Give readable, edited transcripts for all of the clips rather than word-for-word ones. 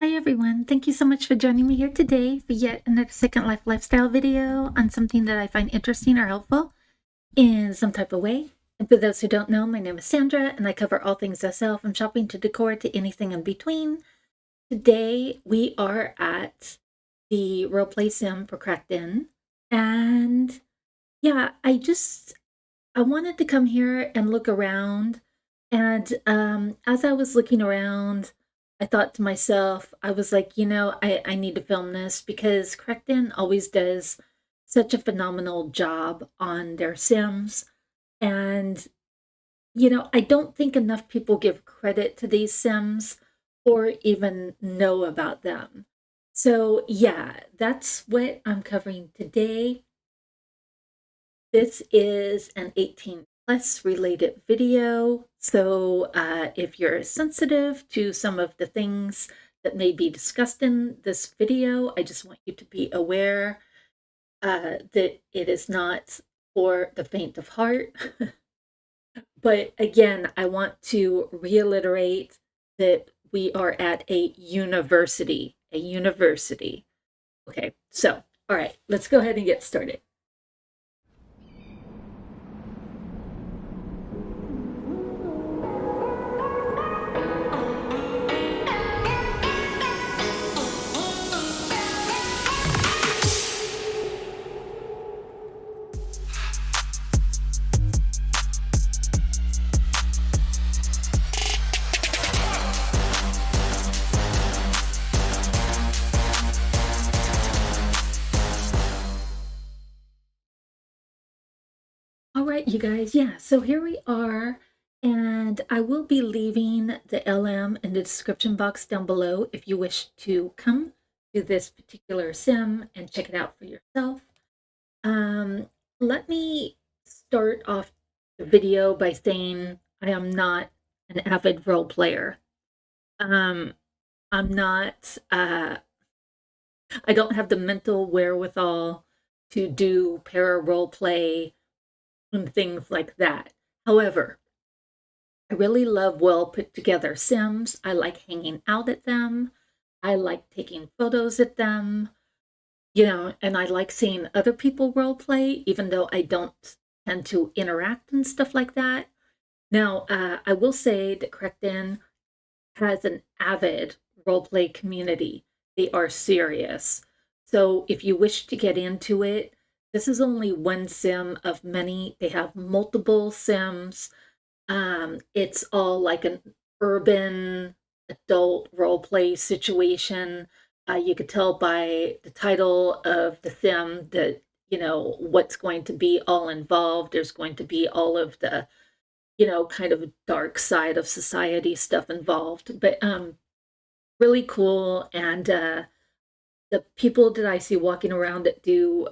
Hi everyone, thank you so much for joining me here today for yet another Second Life lifestyle video on something that I find interesting or helpful in some type of way. And for those who don't know, my name is Sandra and I cover all things SL from shopping to decor to anything in between. Today we are at the roleplay sim for Cracked In, and yeah, I wanted to come here and look around, and as I was looking around, I thought to myself, I was like, I need to film this because Crackden always does such a phenomenal job on their Sims. And, I don't think enough people give credit to these Sims or even know about them. So, yeah, that's what I'm covering today. This is an 18 plus related video, so if you're sensitive to some of the things that may be discussed in this video, I just want you to be aware that it is not for the faint of heart. But again, I want to reiterate that we are at a university, Okay, so, all right, let's go ahead and get started. All right, you guys. Yeah, so here we are, and I will be leaving the LM in the description box down below if you wish to come to this particular sim and check it out for yourself. Let me start off the video by saying I am not an avid role player. I'm not, I don't have the mental wherewithal to do para role play and things like that. However, I really love well put together Sims. I like hanging out at them. I like taking photos at them, and I like seeing other people role play, even though I don't tend to interact and stuff like that. Now, I will say that Crackden has an avid role play community. They are serious. So if you wish to get into it, this is only one sim of many. They have multiple sims. It's all like an urban adult role play situation. You could tell by the title of the sim that, what's going to be all involved. There's going to be all of the, kind of dark side of society stuff involved. But really cool. And the people that I see walking around that do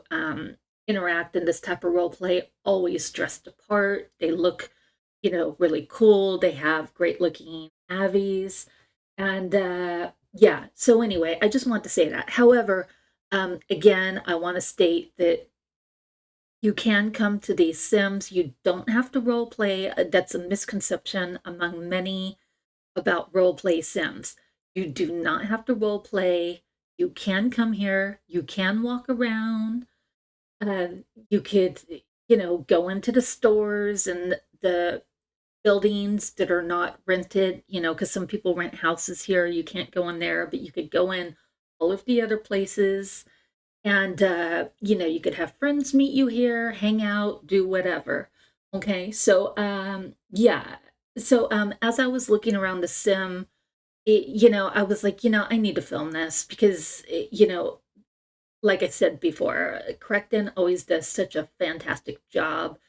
interact in this type of role play always dressed apart. They look, really cool. They have great looking avies. And yeah, so anyway, I just want to say that. However, again, I want to state that you can come to these Sims. You don't have to role play. That's a misconception among many about role play Sims. You do not have to role play. You can come here. You can walk around. You could, go into the stores and the buildings that are not rented, because some people rent houses here. You can't go in there, but you could go in all of the other places. And, you could have friends meet you here, hang out, do whatever. Okay, so yeah. So as I was looking around the sim, I was like, I need to film this because, like I said before, Crackden always does such a fantastic job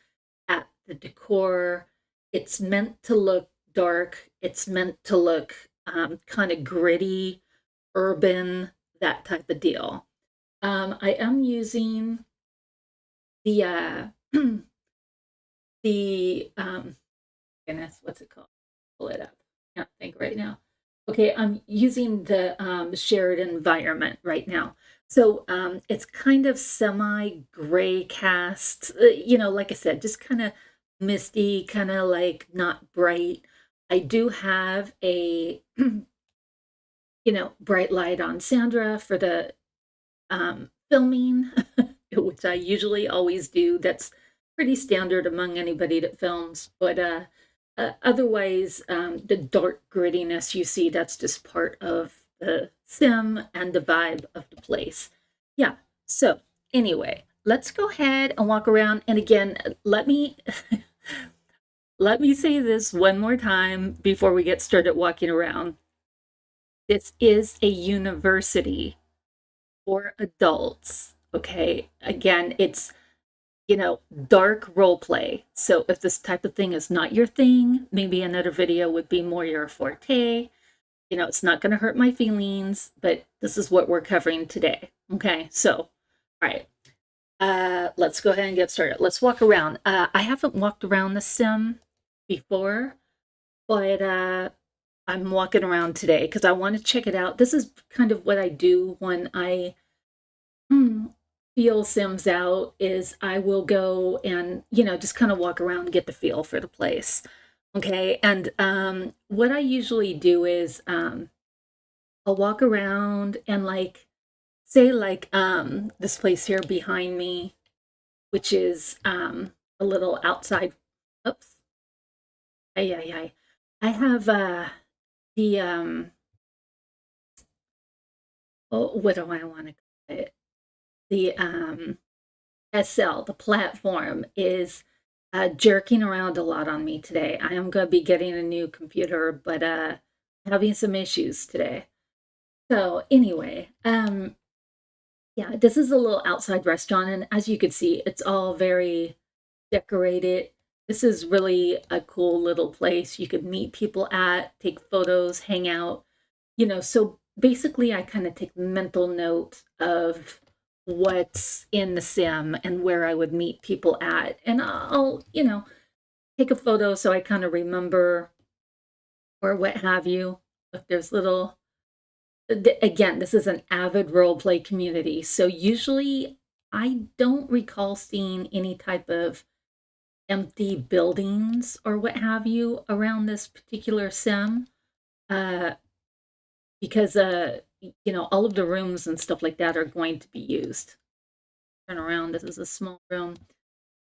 at the decor. It's meant to look dark. It's meant to look kind of gritty, urban, that type of deal. I am using the the goodness, what's it called? Pull it up. Can't think right now. Okay, I'm using the shared environment right now. So it's kind of semi gray cast, like I said, just kind of misty, kind of like not bright. I do have a bright light on Sandra for the filming, which I usually always do. That's pretty standard among anybody that films. But otherwise, the dark grittiness you see, that's just part of the sim and the vibe of the place. Yeah. So anyway, let's go ahead and walk around. And again, let me let me say this one more time before we get started walking around. This is a university for adults. Okay. Again, it's, dark role play. So if this type of thing is not your thing, maybe another video would be more your forte. It's not going to hurt my feelings, but this is what we're covering today. Okay. So, all right. Let's go ahead and get started. Let's walk around. I haven't walked around the sim before, but I'm walking around today because I want to check it out. This is kind of what I do when I feel Sims out is I will go and, just kind of walk around and get the feel for the place. Okay. And what I usually do is I'll walk around and say this place here behind me, which is a little outside. Oops. I have the what do I want to call it? The SL, the platform, is jerking around a lot on me today. I am going to be getting a new computer, but having some issues today. So anyway, yeah, this is a little outside restaurant, and as you can see, it's all very decorated. This is really a cool little place you could meet people at, take photos, hang out. So basically I kind of take mental note of what's in the sim and where I would meet people at. And I'll, take a photo so I kind of remember or what have you. If there's little, again, this is an avid role play community. So usually I don't recall seeing any type of empty buildings or what have you around this particular sim. Uh, because all of the rooms and stuff like that are going to be used. Turn around, this is a small room.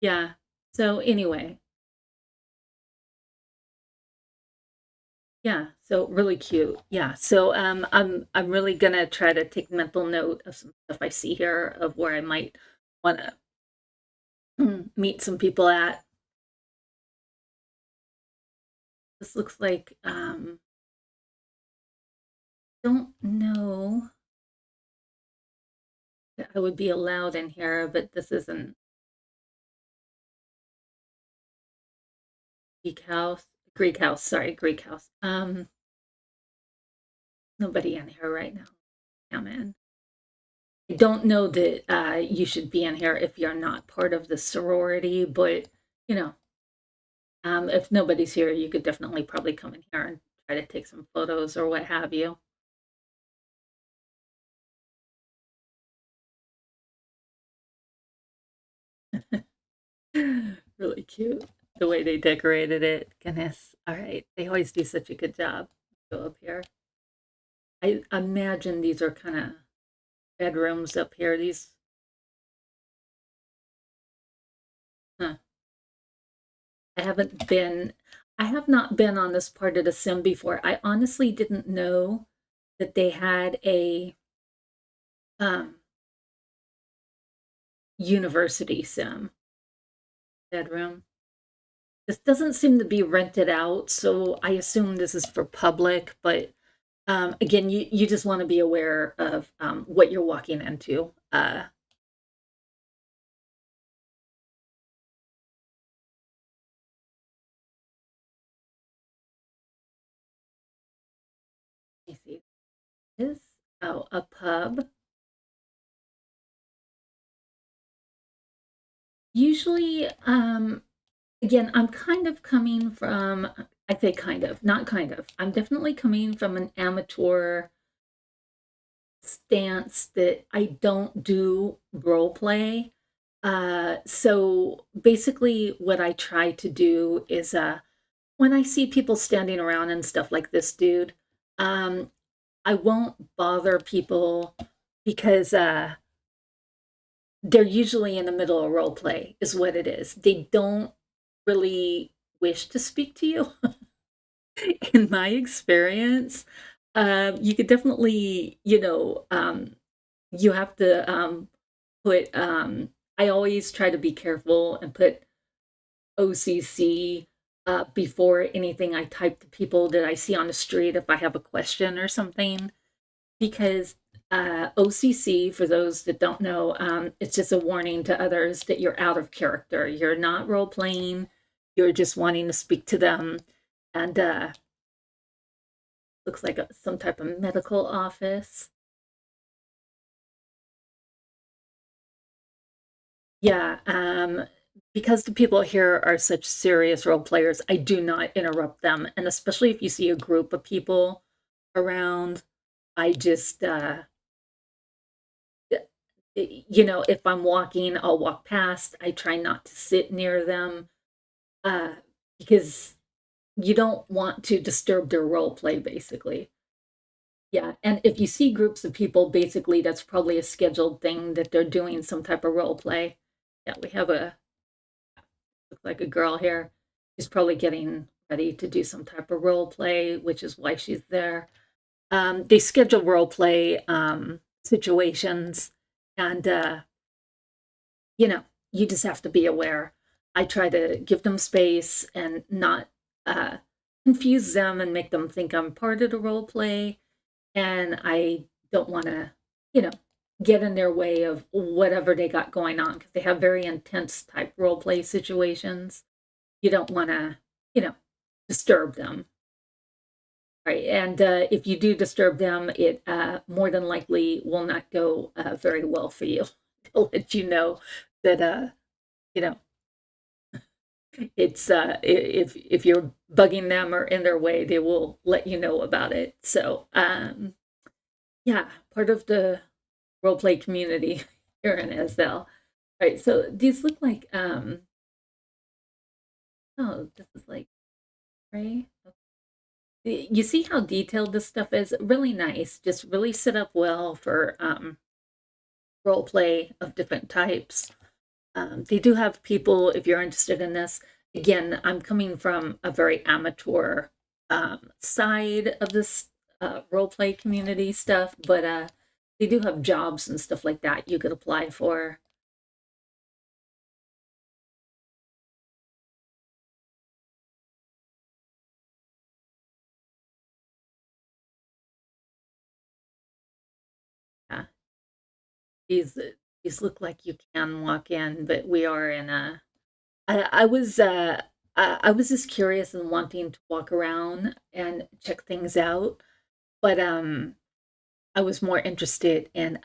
Yeah. So anyway, yeah, so really cute. Yeah. So I'm really gonna try to take mental note of some stuff I see here of where I might wanna meet some people at. This looks like don't know that I would be allowed in here, but this isn't Greek house, sorry, Greek house. Nobody in here right now. I'm in. I don't know that you should be in here if you're not part of the sorority, but you know, if nobody's here, you could definitely probably come in here and try to take some photos or what have you. Really cute the way they decorated it. Goodness. All right. They always do such a good job. Go up here. I imagine these are kind of bedrooms up here. These, huh. I haven't been, I have not been on this part of the sim before. I honestly didn't know that they had a um, university sim bedroom. This doesn't seem to be rented out, so I assume this is for public, but again, you just want to be aware of what you're walking into. Let me see. This, oh, a pub. Usually, again, I'm kind of coming from, I say kind of, not kind of. I'm definitely coming from an amateur stance that I don't do role play. So basically, what I try to do is when I see people standing around and stuff like this dude, um, I won't bother people because they're usually in the middle of role play, is what it is. They don't really wish to speak to you. In my experience, you could definitely, you have to put. I always try to be careful and put OCC before anything I type to people that I see on the street if I have a question or something, because OCC, for those that don't know, it's just a warning to others that you're out of character. You're not role playing. You're just wanting to speak to them, and looks like some type of medical office. Yeah, because the people here are such serious role players, I do not interrupt them, and especially if you see a group of people around, I just, if I'm walking, I'll walk past. I try not to sit near them, uh, because you don't want to disturb their role play, basically. Yeah, and if you see groups of people, basically, that's probably a scheduled thing that they're doing some type of role play. Yeah, we have a looks like a girl here. She's probably getting ready to do some type of role play, which is why she's there. They schedule role play situations, and you know, you just have to be aware. I try to give them space and not uh, confuse them and make them think I'm part of the role play, and I don't want to, you know, get in their way of whatever they got going on because they have very intense type role play situations. You don't want to, you know, disturb them, right? And if you do disturb them, it more than likely will not go very well for you. To let you know that you know it's if you're bugging them or in their way, they will let you know about it. So yeah, part of the role play community here in Esdell. Right. So these look like oh, this is like gray. You see how detailed this stuff is? Really nice. Just really set up well for role play of different types. They do have people, if you're interested in this. Again, I'm coming from a very amateur side of this role play community stuff, but they do have jobs and stuff like that you could apply for. Yeah, these these look like you can walk in, but we are in a. I was I was just curious and wanting to walk around and check things out, but I was more interested in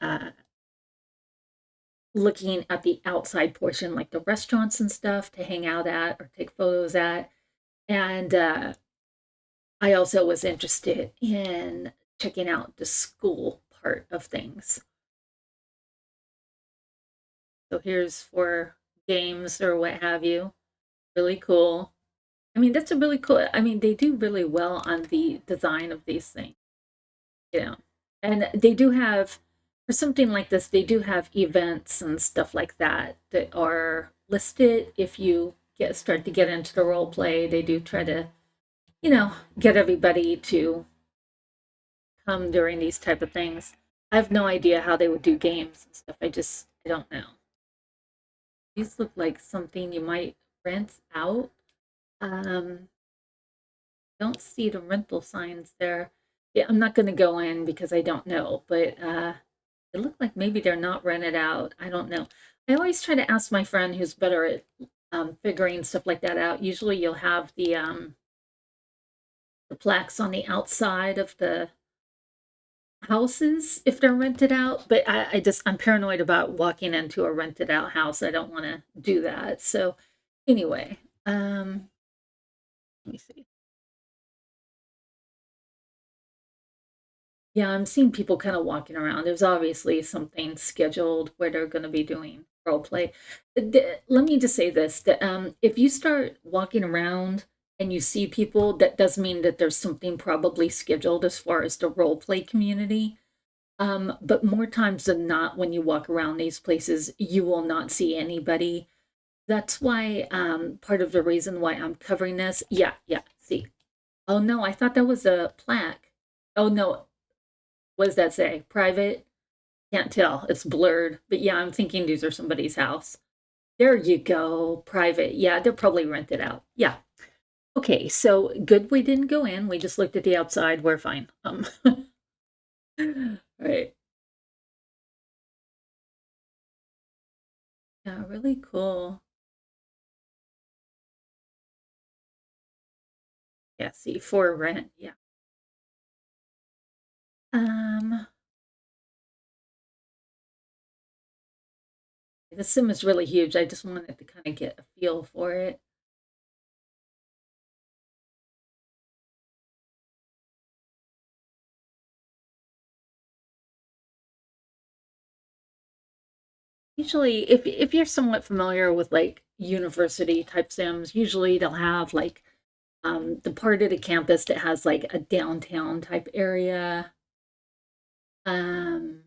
looking at the outside portion, like the restaurants and stuff to hang out at or take photos at. And I also was interested in checking out the school part of things. So here's for games or what have you. Really cool. I mean, that's a really cool. I mean, they do really well on the design of these things, you know. And they do have, for something like this, they do have events and stuff like that that are listed. If you start to get into the role play, they do try to, get everybody to come during these type of things. I have no idea how they would do games and stuff. I don't know. These look like something you might rent out. Um, don't see the rental signs there. Yeah, I'm not going to go in because I don't know, but it looked like maybe they're not rented out. I don't know. I always try to ask my friend who's better at figuring stuff like that out. Usually, you'll have the plaques on the outside of the houses if they're rented out. But I'm paranoid about walking into a rented out house. I don't want to do that. So anyway, let me see. Yeah, I'm seeing people kind of walking around. There's obviously something scheduled where they're going to be doing role play. Let me just say this: that if you start walking around and you see people, that does mean that there's something probably scheduled as far as the role play community. But more times than not, when you walk around these places, you will not see anybody. That's why part of the reason why I'm covering this. Yeah, yeah. See. Oh no, I thought that was a plaque. Oh no, what does that say? Private? Can't tell. It's blurred. But yeah, I'm thinking these are somebody's house. There you go. Private. Yeah, they're probably rented out. Yeah. Okay, so good we didn't go in. We just looked at the outside. We're fine. Right. Yeah, really cool. Yeah, see, for rent. Yeah. Um, the sim is really huge. I just wanted to kind of get a feel for it. Usually, if you're somewhat familiar with like university type sims, usually they'll have like the part of the campus that has like a downtown type area. Um,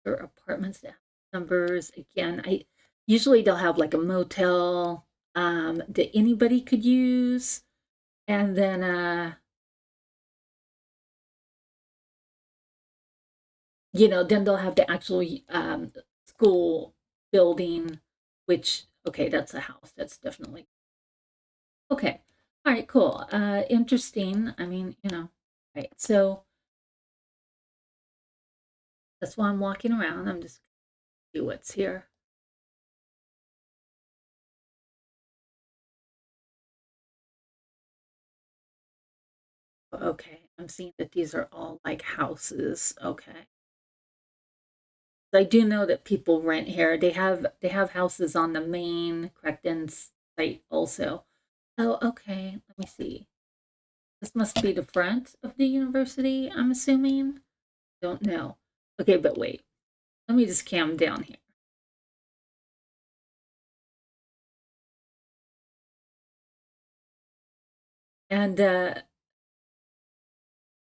or apartments that have numbers. Again, I usually they'll have like a motel that anybody could use, and then then they'll have the actual school building, which okay, that's a house. That's definitely okay. All right, cool. Interesting. I mean, right. So that's why I'm walking around. I'm just gonna do what's here. Okay, I'm seeing that these are all like houses. Okay. I do know that people rent here. They have houses on the main Crecton site also. Oh, okay. Let me see. This must be the front of the university, I'm assuming. Don't know. Okay, but wait. Let me just cam down here. And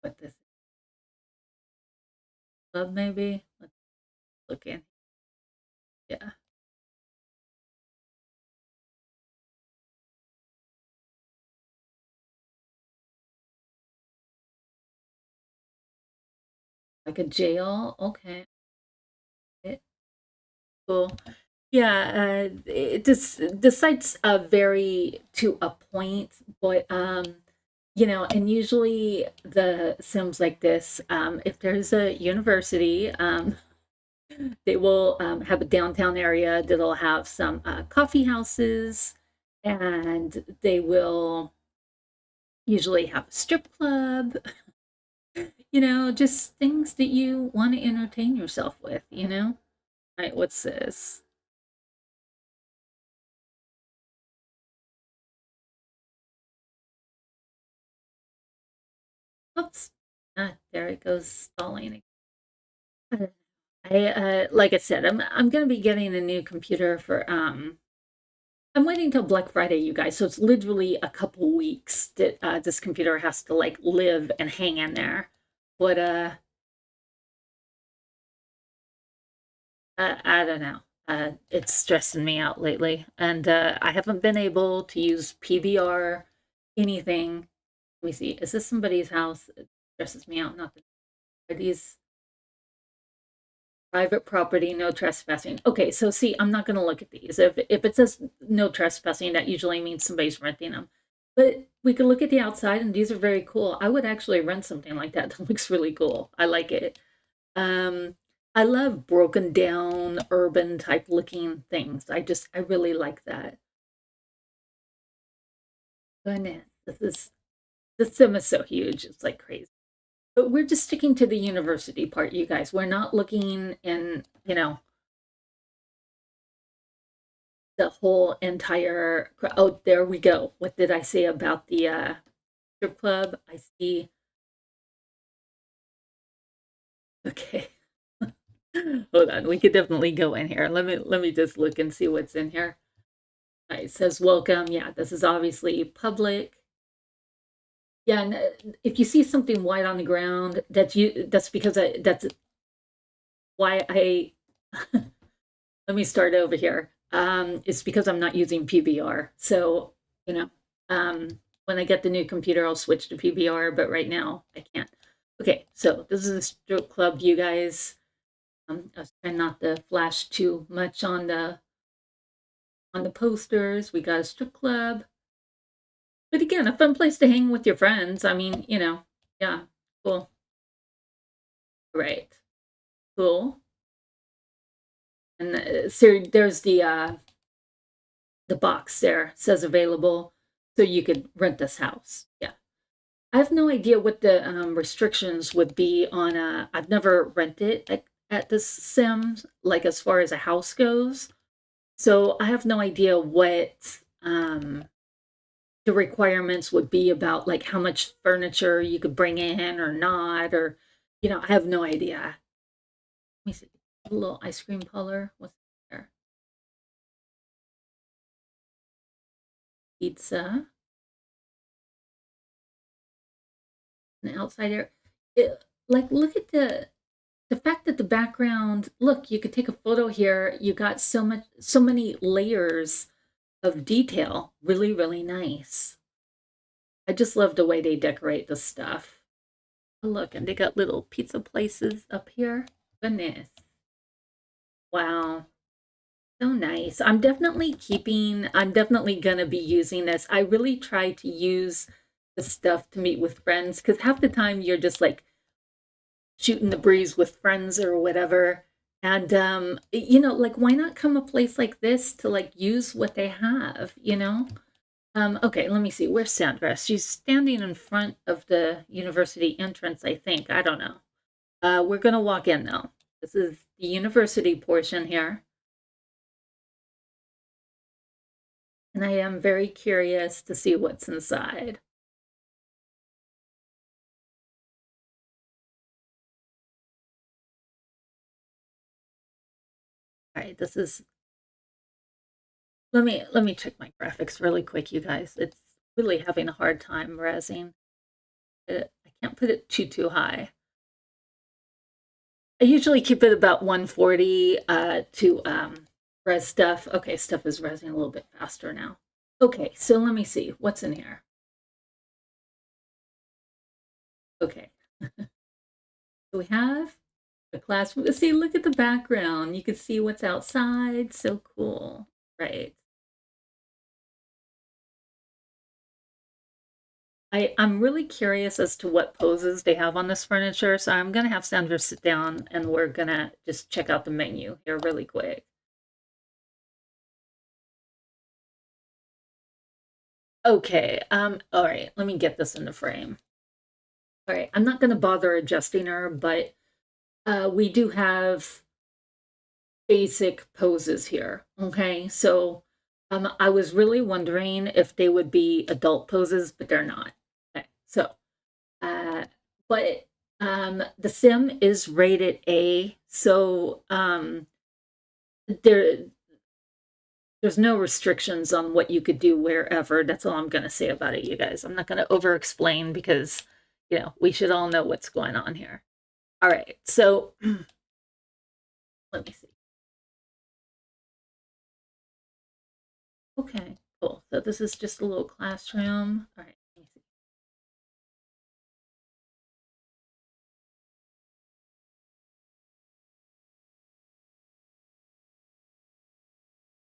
what this club maybe? Let's look in. Yeah. Like a jail. Okay. Cool. Yeah, the sites vary to a point, but and usually the sims like this, if there's a university, they will have a downtown area that'll have some coffee houses, and they will usually have a strip club, just things that you want to entertain yourself with. Right, what's this? Oops. There it goes stalling. Like I said, I'm gonna be getting a new computer for I'm waiting till Black Friday, you guys. So it's literally a couple weeks that this computer has to like live and hang in there. But I don't know. It's stressing me out lately, and I haven't been able to use PVR anything. Let me see. Is this somebody's house? It stresses me out. Not that are these private property, no trespassing. Okay, so see, I'm not going to look at these. If it says no trespassing, that usually means somebody's renting them. But we could look at the outside, and these are very cool. I would actually rent something like that. That looks really cool. I like it. Um, I love broken down, urban type looking things. I really like that. Goodness, this sim is so huge. It's like crazy. But we're just sticking to the university part, you guys. We're not looking in, the whole entire oh, there we go. What did I say about the strip club? I see. Okay. Hold on. We could definitely go in here. Let me just look and see what's in here. It says welcome. Yeah, this is obviously public. Yeah, and if you see something white on the ground, that's because that's why I let me start over here. It's because I'm not using PBR. So, you know, when I get the new computer, I'll switch to PBR, but right now I can't. Okay, so this is a stroke club, you guys. I was trying not to flash too much on the posters. We got a strip club. But again, a fun place to hang with your friends. I mean, yeah, cool. Right. Cool. And so there's the box there says available, so you could rent this house. Yeah. I have no idea what the restrictions would be on a. I've never rented at this Sims, like as far as a house goes. So I have no idea what the requirements would be about like how much furniture you could bring in or not, or I have no idea. Let me see. A little ice cream parlor. What's there? Pizza. An outside area. Like look at the fact that the background, look, you could take a photo here. You got so many layers of detail. Really, really nice. I just love the way they decorate the stuff. Oh, look, and they got little pizza places up here. Goodness. Wow. So nice. I'm definitely gonna be using this. I really try to use the stuff to meet with friends because half the time you're just like shooting the breeze with friends or whatever. And like why not come a place like this to like use what they have? Okay, let me see. Where's Sandra? She's standing in front of the university entrance, I think. I don't know. We're gonna walk in though. This is the university portion here. And I am very curious to see what's inside. All right, this is let me check my graphics really quick, you guys. It's really having a hard time resing. I can't put it too high. I usually keep it about 140 to res stuff. Okay, stuff is resing a little bit faster now. Okay, so let me see what's in here. Okay, so we have the classroom. See, look at the background. You can see what's outside. So cool, right? I'm really curious as to what poses they have on this furniture, so I'm gonna have Sandra sit down and we're gonna just check out the menu here really quick. Okay, all right, let me get this in the frame. All right, I'm not gonna bother adjusting her, but we do have basic poses here. Okay, so I was really wondering if they would be adult poses, but they're not. Okay, so uh, but the sim is rated A, so there there's no restrictions on what you could do wherever. That's all I'm going to say about it, you guys. I'm not going to over explain because we should all know what's going on here. All right, so let me see. Okay, cool. So this is just a little classroom. All right, let me see.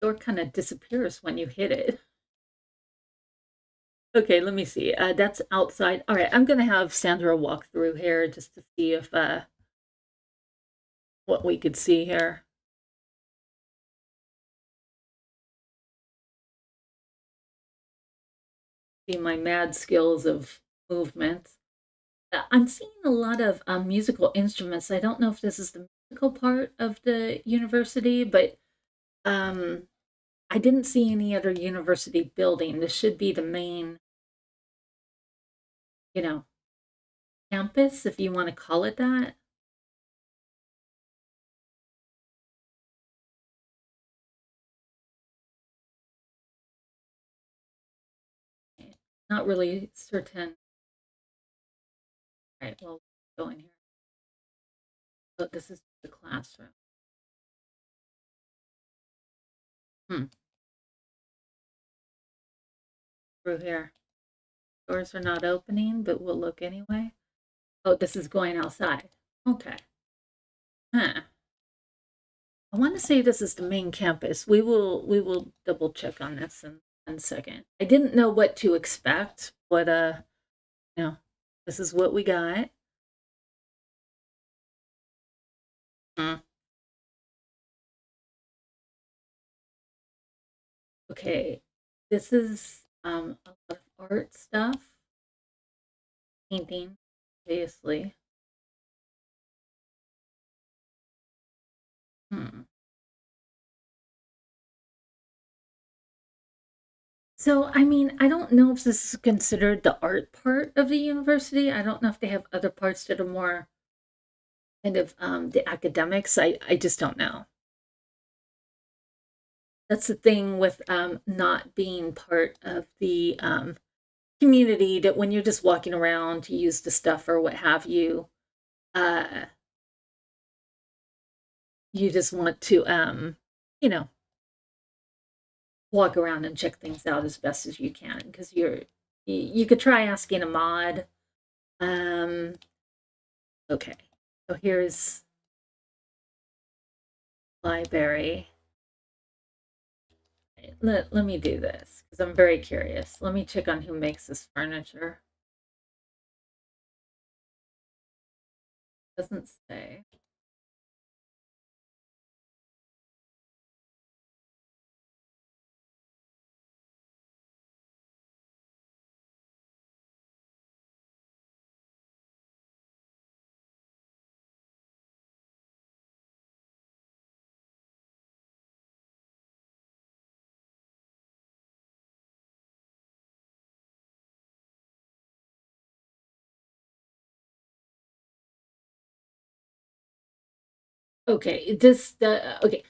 Door kind of disappears when you hit it. Okay, let me see. That's outside. All right, I'm gonna have Sandra walk through here just to see if what we could see here. See my mad skills of movement. I'm seeing a lot of musical instruments. I don't know if this is the musical part of the university, but um, I didn't see any other university building. This should be the main, you know, campus, if you want to call it that. Not really certain. All right, well, go in here. But this is the classroom. Hmm. Through here. Doors are not opening, but we'll look anyway. Oh, this is going outside. Okay. Huh. I want to say this is the main campus. We will double check on this in 1 second. I didn't know what to expect, but you know, this is what we got. Hmm. Okay, this is a lot of art stuff, painting, obviously. Hmm. So, I mean, I don't know if this is considered the art part of the university. I don't know if they have other parts that are more kind of the academics. I just don't know. That's the thing with not being part of the community, that when you're just walking around to use the stuff or what have you, uh, you just want to, you know, walk around and check things out as best as you can, because you could try asking a mod. Um, okay, so here's library. Let me do this because I'm very curious. Let me check on who makes this furniture. Doesn't say. Okay, okay.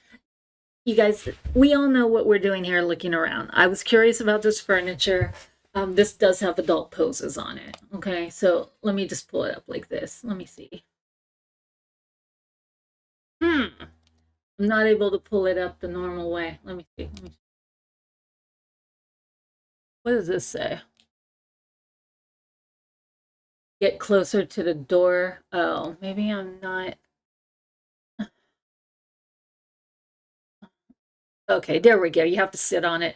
You guys, we all know what we're doing here looking around. I was curious about this furniture. This does have adult poses on it. Okay, so let me just pull it up like this. Let me see. I'm not able to pull it up the normal way. Let me see. What does this say? Get closer to the door. Oh, maybe I'm not. Okay, there we go. You have to sit on it.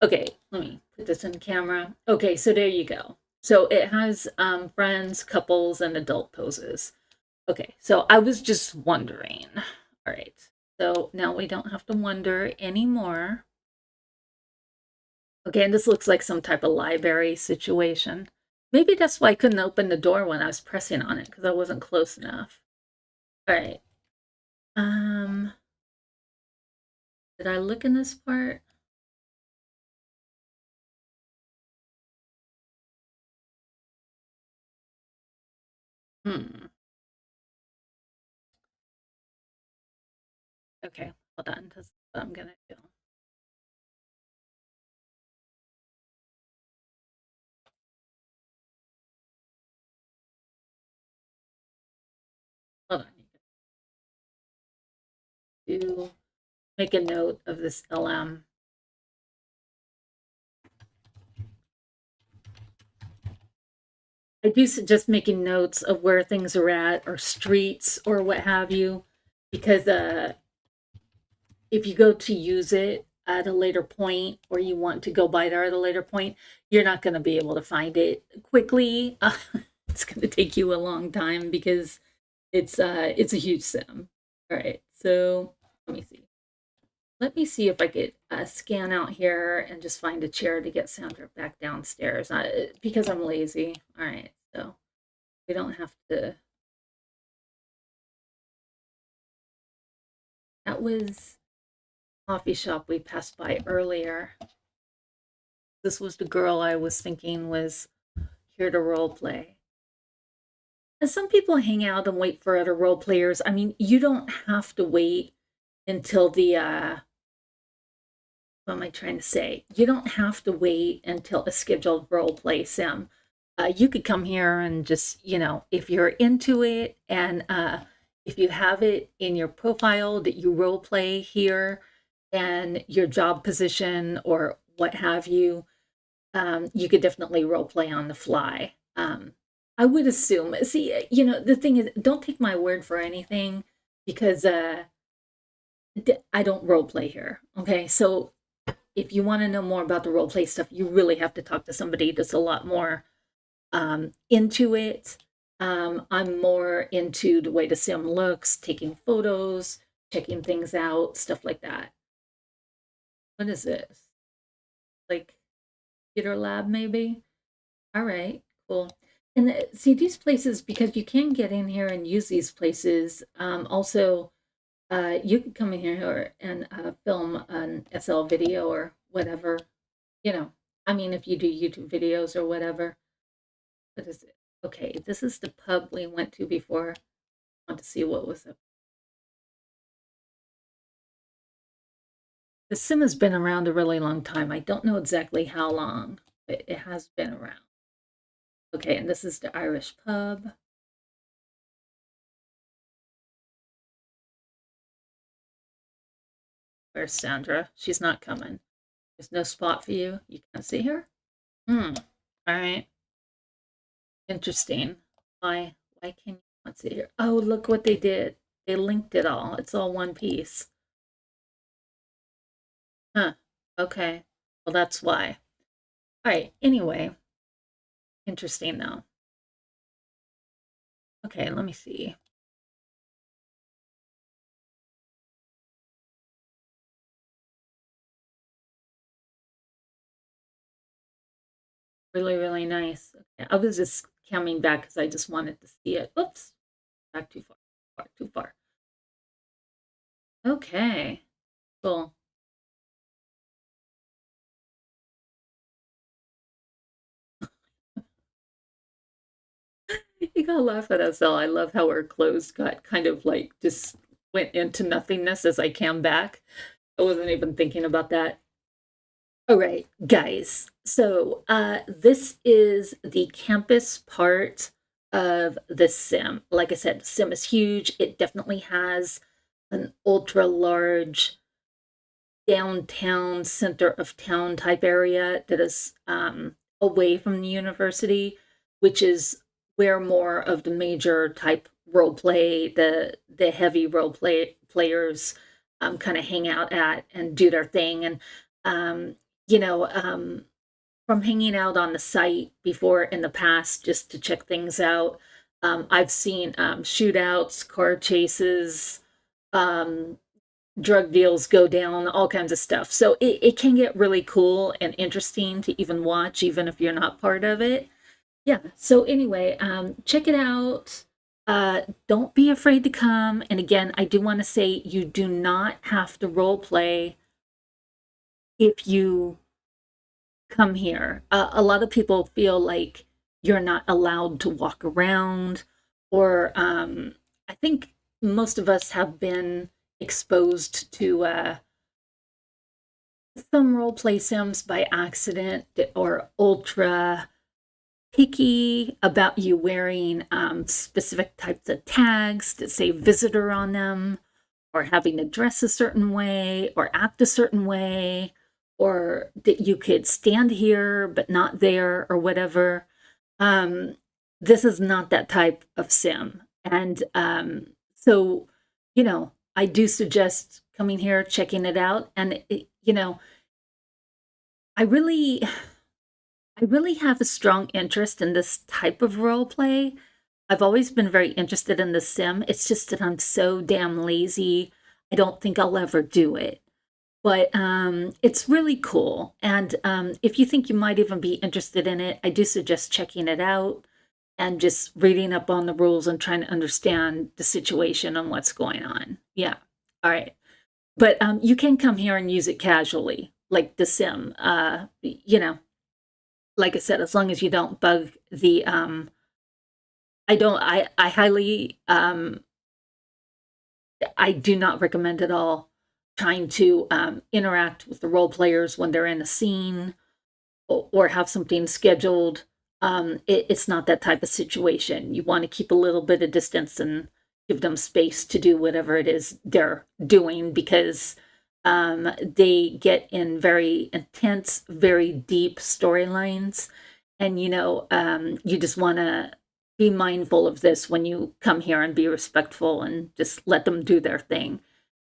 Okay, let me put this in camera. Okay, so there you go. So it has friends, couples, and adult poses. Okay, so I was just wondering. All right, so now we don't have to wonder anymore. Okay, and this looks like some type of library situation. Maybe that's why I couldn't open the door when I was pressing on it, because I wasn't close enough. All right. Um, did I look in this part? Hmm. Okay, hold on. That's what I'm gonna do. Hold on. To make a note of this LM. I do suggest making notes of where things are at, or streets or what have you, because if you go to use it at a later point, or you want to go by there at a later point, you're not going to be able to find it quickly. It's going to take you a long time because it's a huge sim. All right, so let me see. Let me see if I could scan out here and just find a chair to get Sandra back downstairs, because I'm lazy. All right, so we don't have to. That was coffee shop we passed by earlier. This was the girl I was thinking was here to role play. And some people hang out and wait for other role players. I mean, you don't have to wait until what am I trying to say? You don't have to wait until a scheduled role play sim. You could come here and just, if you're into it and if you have it in your profile that you role play here and your job position or what have you, you could definitely role play on the fly. I would assume. See, the thing is, don't take my word for anything because I don't role play here. Okay, so if you want to know more about the role play stuff, you really have to talk to somebody that's a lot more into it. I'm more into the way the sim looks, taking photos, checking things out, stuff like that. What is this? Like computer lab, maybe? All right, cool. And see these places because you can get in here and use these places. Also, you could come in here and film an SL video or whatever. You know, I mean, if you do YouTube videos or whatever. What is it? Okay, this is the pub we went to before. I want to see what was up. The sim has been around a really long time. I don't know exactly how long, but it has been around. Okay, and this is the Irish pub. Where's Sandra? She's not coming. There's no spot for you. You can't see her? Hmm. All right. Interesting. Why can you not see her? Oh, look what they did. They linked it all. It's all one piece. Huh. Okay. Well, that's why. All right. Anyway, interesting though. Okay, let me see. Really, really nice. Okay, I was just coming back because I just wanted to see it. Oops, back too far, too far. Okay, cool. You gotta laugh at us all. I love how our clothes got kind of like just went into nothingness as I came back. I wasn't even thinking about that. All right, guys. So this is the campus part of the sim. Like I said, the sim is huge. It definitely has an ultra large downtown center of town type area that is away from the university, which is where more of the major type role play, the heavy role players kind of hang out at and do their thing. And um, you know, from hanging out on the site before in the past just to check things out, I've seen shootouts, car chases, um, drug deals go down, all kinds of stuff. So it can get really cool and interesting to even watch, even if you're not part of it. Yeah. So anyway, check it out. Don't be afraid to come. And again, I do want to say you do not have to role play if you come here. A lot of people feel like you're not allowed to walk around, or I think most of us have been exposed to some role play sims by accident or ultra picky about you wearing specific types of tags that say visitor on them, or having to dress a certain way or act a certain way, or that you could stand here but not there or whatever. um, this is not that type of sim. And so I do suggest coming here, checking it out. And I really I really have a strong interest in this type of role play. I've always been very interested in the sim. It's just that I'm so damn lazy. I don't think I'll ever do it. But it's really cool. And if you think you might even be interested in it, I do suggest checking it out and just reading up on the rules and trying to understand the situation and what's going on. Yeah. All right. But you can come here and use it casually, like the sim. Like I said, as long as you don't bug the I don't I highly I do not recommend at all trying to interact with the role players when they're in a scene or have something scheduled. It's not that type of situation. You want to keep a little bit of distance and give them space to do whatever it is they're doing, because they get in very intense, very deep storylines. And, you just want to be mindful of this when you come here, and be respectful and just let them do their thing.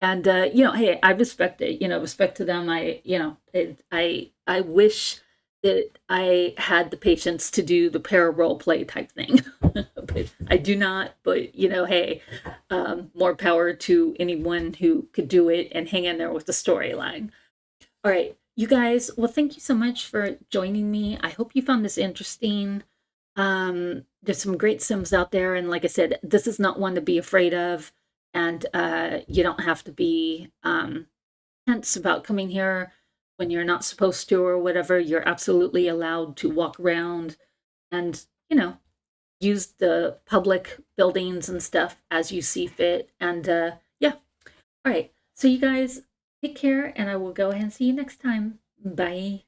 And, hey, I respect it, respect to them. I wish that I had the patience to do the para role play type thing. But I do not. But, hey, more power to anyone who could do it and hang in there with the storyline. All right, you guys. Well, thank you so much for joining me. I hope you found this interesting. There's some great Sims out there, and like I said, this is not one to be afraid of, and you don't have to be tense about coming here when you're not supposed to or whatever. You're absolutely allowed to walk around and use the public buildings and stuff as you see fit. And yeah, all right. So you guys take care, and I will go ahead and see you next time. Bye.